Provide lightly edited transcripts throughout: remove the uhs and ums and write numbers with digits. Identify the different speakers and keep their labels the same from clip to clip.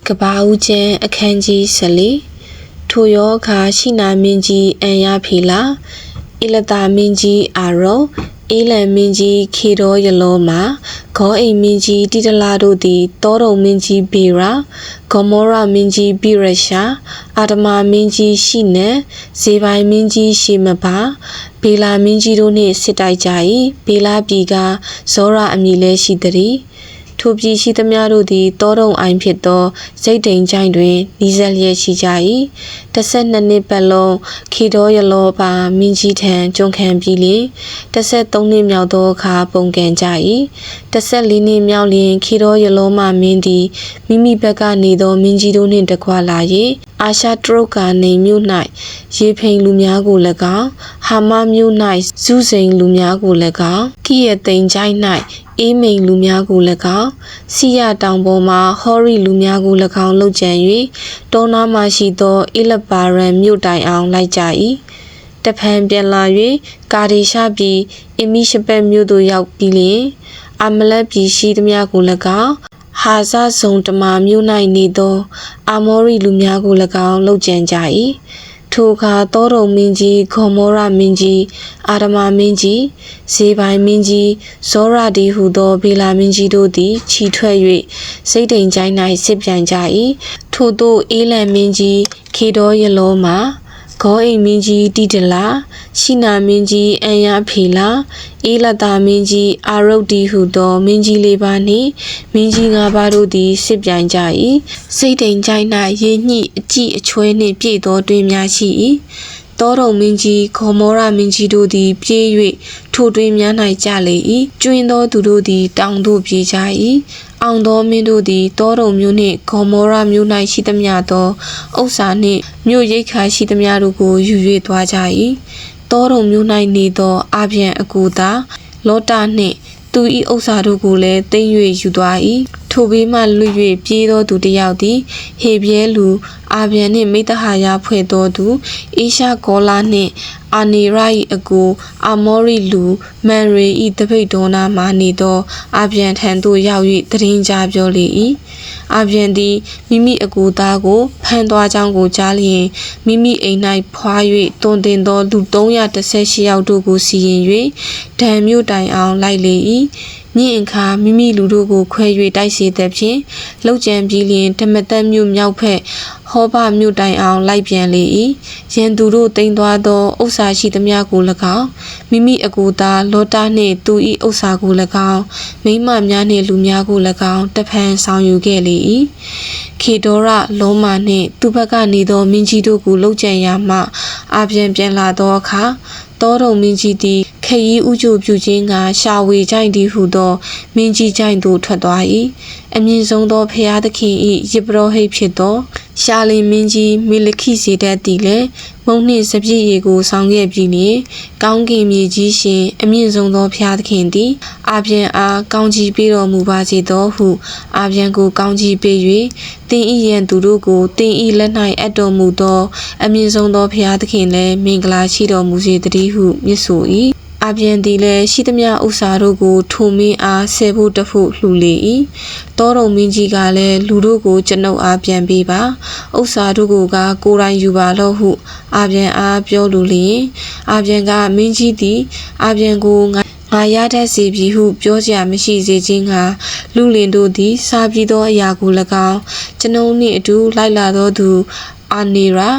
Speaker 1: ကဘာဦးကျန်းအခန်းကြီး14ထိုယောခါရှိနာမင်းကြီးအန်ရဖီလာဣလတာမင်းကြီးအာရောအေလံမင်းကြီးခေရောယလောမာဂောအိမ်မင်းကြီးတိတလာတို့သည်တောတုံမင်းကြီးဘေရာဂေါမောရမင်းကြီးပိရရှာအာဒမာမင်းကြီးရှိနံဇေပိုင်မင်းကြီးရှိမဘာဘေလာမင်းကြီးတို့နှင့်စစ်တိုက်ကြ၏ဘေလာပြည်ကဇောရအမည်လည်းရှိသည်ထိုပြည်ရှိသမျှတို့သည်တောတုံအိုင်ဖြစ်သောစိတ်တိမ်ချိုင်းတွင်နီးစပ်လျက်ရှိကြ၏12နှစ်ပတ်လုံးခေတော်ရလောပါမင်းကြီးထံကျွန်ခံပြီးလျှင်13နှစ်မြောက်သောအခါပုံကန်ကြ၏14နှစ်မြောက်လျှင်ခေတော်ရလောမမင်းသည်မိမိဘက်ကနေသောမင်းကြီးတို့နှင့်တကွလာ၍အာရှာတရုတ်ကနေမြို့၌ရေဖိန်လူများကို၎င်းဟာမမြို့၌ဇုစိန်လူများကို၎င်းကိယသိမ်ချိုင်း၌အေးမိန်လူများကို၎င်းစီရတောင်ပေါ်မှဟောရီလူများကို၎င်းလှုပ်ကြံ၍တောနာမှရှိသောအီလပါရန်မြို့တိုင်အောင်လိုက်ကြ၏တဖန်ပြန်လာ၍ကာဒီရှာပြည်အမီရှပက်မြို့သို့ရောက်ပြီးလျှင်အမလက်ပြည်ရှိသမျှကို၎င်းဟာဇဇုံတမာမြို့၌နေသောအာမောရီလူများကို၎င်းလှုပ်ကြံကြ၏ထိုအခါတောတုံမင်းကြီးဂေါမောရမင်းကြီးအာဒမာမင်းကြီးဇေပိုင်မင်းကြီးဇောရဒီဟုသောဘေလာမင်းကြီးတို့သည်ချီထွက်၍စိတ်တိမ်ချိုင်း၌စစ်ပြန်ကြ၏ထို့သို့အေလံမင်းကြီးခေတော်ယလောမာဂောအိမ်မင်းကြီးတိတလာရှိနာမင်းကြီးအန်ရဖီလာအေလတာမင်းကြီးအာရုတ်ဒီဟုသောမင်းကြီးလေးပါးနှင့်မင်းကြီး၅ပါးတို့သည်စစ်ပြိုင်ကြ၏စိတ်တိမ်ချိုင်း၌ရေညှိအကြည့်အချွဲနှင့်ပြည့်သောတွင်များရှိ၏တောတုံမင်းကြီးဂေါမောရမင်းကြီးတို့သည်ပြေး၍ထိုတွင်များ၌ကြလေ၏ကျွင်းသောသူတို့သည်တောင်သို့ပြေးကြ၏အောင်သောမင်းတို့သည်တောတုံမြို့နှင့်ဂေါမောရမြို့၌ရှိသမျှသောဥစ္စာနှင့်မြို့ရိပ်ခါရှိသမျှတို့ကိုယူ၍သွားကြ၏တောတုံမြို့၌နေသောအာပြန်အကူသာလောတာနှင့်သူ၏ဥစ္စာတို့ကိုလည်းသိမ်း၍ယူသွား၏ထိုဘေးမှလွတ်၍ပြေးသောသူတစ်ယောက်သည်ဟေပြဲလူအာပြန်နှင့်မိတ္တဟာယဖွဲ့သောသူအေရှာဂေါလာနှင့်အာနေရ၏အကိုအာမောရီလူမန်ရေ၏တပိတ်ဒေါနာမှနေသောအာပြန်ထံသို့ရောက်၍တရင်ကြားပြောလေ၏အာပြန်သည်မိမိအကိုသားကိုဖမ်းသွားကြောင်းကိုကြားလျင်မိမိအိမ်၌ဖွာ၍တွင်တင်သောလူ318ယောက်တို့ကိုစီရင်၍ဒံမြို့တိုင်အောင်လိုက်လေ၏ညင်အခါမိမိလူတို့ကိုခွဲ၍တိုက်စေသဖြင့်လှုပ်ကြံပြီးလျင်ဓမ္မသက်မြို့မြောက်ဖက်ဟောဘမြို့တိုင်အောင်လိုက်ပြန်လေ၏ရန်သူတို့တိမ်သွားသောဥစ္စာရှိသမျှကို၎င်းမိမိအကိုသားလောတာနှင့်သူ၏ဥစ္စာကို၎င်းမိန်းမများနှင့်လူများကို၎င်းတဖန်ဆောင်ယူခဲ့လေ၏ခေတော်ရလောမာနှင့်သူဘက်ကနေသောမင်းကြီးတို့ကိုလှုပ်ကြံရာမှအာပြန်လာသောအခါတောတုံမင်းကြီးသည်ခရီးဥကြိုပြုခြင်းကရှာဝေကြိုင်သည်ဟုသောမင်းကြီးကြိုင်သို့ထွက်သွား၏အမြင့်ဆုံးသောဖျားသခင်၏ယေဘရဟိတ်ဖြစ်သောရှာလင်မင်းကြီးမေလခိဇေဒက်သည်လည်းမုံနှင့်စပြည့်ရီကိုဆောင်ခဲ့ပြီးလျှင်ကောင်းကင်မြေကြီးရှင်အမြင့်ဆုံးသောဖျားသခင်သည်အာပြန်အားကောင်းကြီးပေးတော်မူပါစေသောဟုအာပြန်ကိုကောင်းကြီးပေး၍သင်၏ရန်သူတို့ကိုသင်၏လက်၌အပ်တော်မူသောအမြင့်ဆုံးသောဖျားသခင်လည်းမင်္ဂလာရှိတော်မူစေတည်းဟုမြစ်ဆို၏အပြန်သည်လည်းရှိသမျှဥစ္စာတို့ကိုထိုမင်းအားဆယ်ဖို့တဖို့လှူလေ၏တောတုံမင်းကြီးကလည်းလူတို့ကိုကျွန်ုပ်အားပြန်ပေးပါဥစ္စာတို့ကိုကိုယ်တိုင်ယူပါလော့ဟုအပြန်အားပြောလိုလျင်အပြန်ကမင်းကြီးသည်အပြန်ကိုငါရတတ်စေပြီဟုပြောစရာမရှိစေခြင်းကလူလင်တို့သည်စားပြီးသောအရာကို၎င်းကျွန်ုပ်နှင့်အတူလိုက်လာသောသူအာနေရာ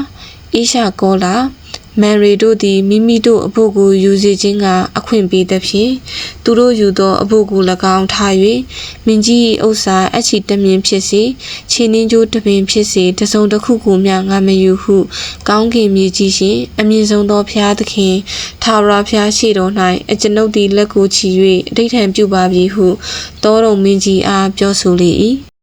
Speaker 1: အေရှာကောလာမန်ရီတို့သည်မိမိတို့အဖို့ကိုယူစေခြင်းကအခွင့်ပေးသဖြင့်သူတို့ယူသောအဖို့ကို၎င်းထား၍မင်းကြီး၏ဥစ္စာအချီတမင်ဖြစ်စေခြေနှင်းကြိုးတပင်ဖြစ်စေတစုံတစ်ခုကိုမျှငါမယူဟုကောင်းကင်မြေကြီးရှင်အမြင့်ဆုံးသောဖျားသခင်ထာဝရဖျားရှိတော်၌အကျွန်ုပ်သည်လက်ကိုချီ၍အဋ္ဌံပြုပါပြီဟုတောတုံမင်းကြီးအားပြောဆိုလေ၏